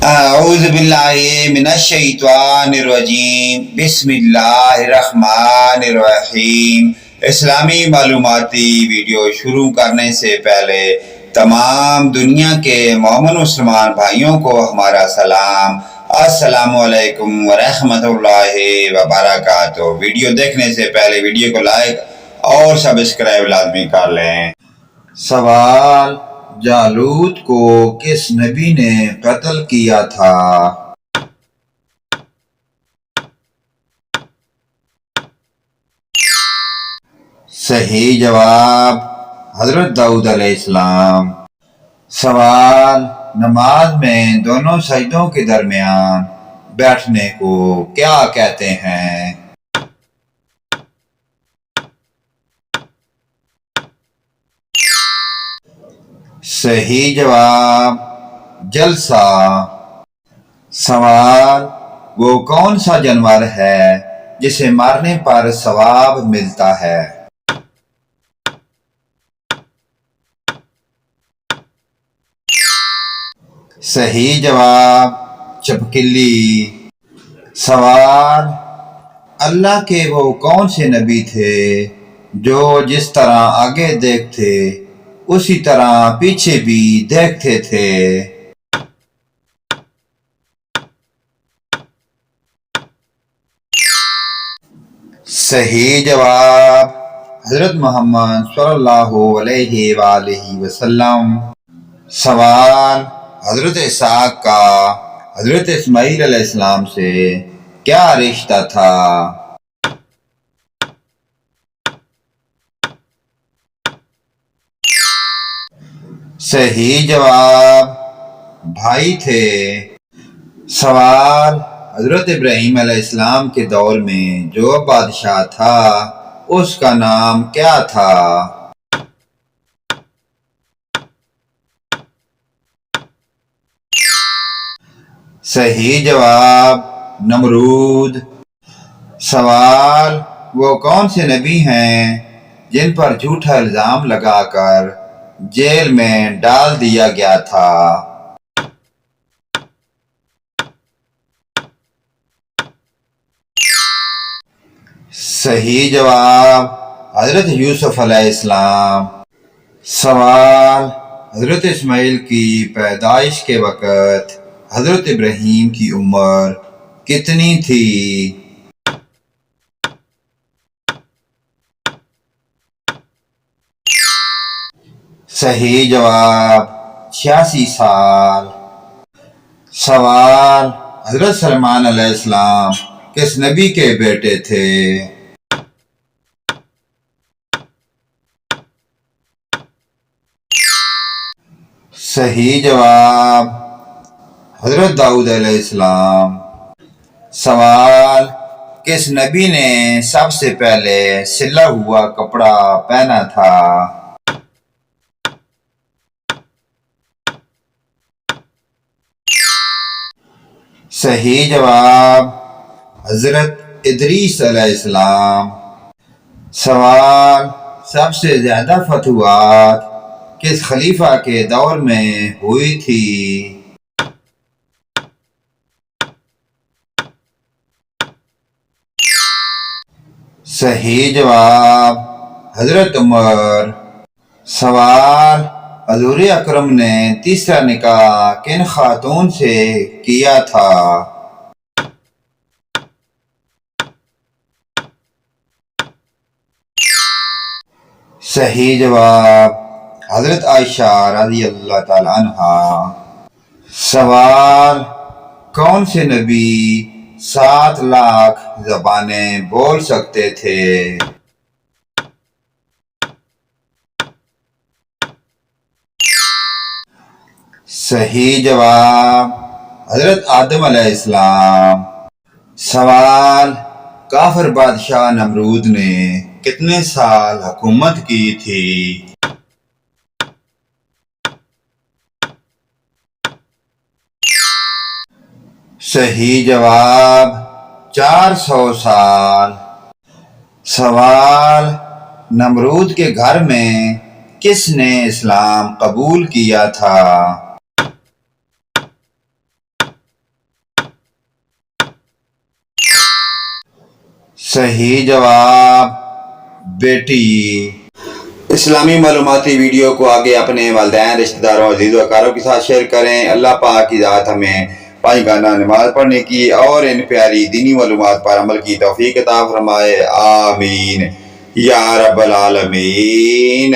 اعوذ باللہ من الشیطان الرجیم بسم اللہ الرحمن الرحیم۔ اسلامی معلوماتی ویڈیو شروع کرنے سے پہلے تمام دنیا کے مومن مسلمان بھائیوں کو ہمارا سلام، السلام علیکم ورحمۃ اللہ وبرکاتہ۔ ویڈیو دیکھنے سے پہلے ویڈیو کو لائک اور سبسکرائب لازمی کر لیں۔ سوال: جالوت کو کس نبی نے قتل کیا تھا؟ صحیح جواب حضرت داؤد علیہ السلام۔ سوال: نماز میں دونوں سجدوں کے درمیان بیٹھنے کو کیا کہتے ہیں؟ صحیح جواب جلسہ۔ سوال: وہ کون سا جانور ہے جسے مارنے پر ثواب ملتا ہے؟ صحیح جواب چھپکلی۔ سوال: اللہ کے وہ کون سے نبی تھے جو جس طرح آگے دیکھتے اسی طرح پیچھے بھی دیکھتے تھے؟ صحیح جواب حضرت محمد صلی اللہ علیہ وآلہ وسلم۔ سوال: حضرت اسحاق کا حضرت اسماعیل علیہ السلام سے کیا رشتہ تھا؟ صحیح جواب بھائی تھے۔ سوال: حضرت ابراہیم علیہ السلام کے دور میں جو بادشاہ تھا اس کا نام کیا تھا؟ صحیح جواب نمرود۔ سوال: وہ کون سے نبی ہیں جن پر جھوٹا الزام لگا کر جیل میں ڈال دیا گیا تھا؟ صحیح جواب حضرت یوسف علیہ السلام۔ سوال: حضرت اسماعیل کی پیدائش کے وقت حضرت ابراہیم کی عمر کتنی تھی؟ صحیح جواب 86 سال۔ سوال: حضرت سلمان علیہ السلام کس نبی کے بیٹے تھے؟ صحیح جواب حضرت داؤد علیہ السلام۔ سوال: کس نبی نے سب سے پہلے سلا ہوا کپڑا پہنا تھا؟ صحیح جواب حضرت ادریس علیہ السلام۔ سوال: سب سے زیادہ فتوحات کس خلیفہ کے دور میں ہوئی تھی؟ صحیح جواب حضرت عمر۔ سوال: حضور اکرم نے تیسرا نکاح کن خاتون سے کیا تھا؟ صحیح جواب حضرت عائشہ رضی اللہ تعالی عنہا۔ سوال: کون سے نبی 7 لاکھ زبانیں بول سکتے تھے؟ صحیح جواب حضرت آدم علیہ السلام۔ سوال: کافر بادشاہ نمرود نے کتنے سال حکومت کی تھی؟ صحیح جواب 400 سال۔ سوال: نمرود کے گھر میں کس نے اسلام قبول کیا تھا؟ صحیح جواب بیٹی۔ اسلامی معلوماتی ویڈیو کو آگے اپنے والدین، رشتہ داروں، عزیز و اقارب کے ساتھ شیئر کریں۔ اللہ پاک کی ذات ہمیں پانچ گانا نماز پڑھنے کی اور ان پیاری دینی معلومات پر عمل کی توفیق عطا فرمائے، آمین یا رب العالمین۔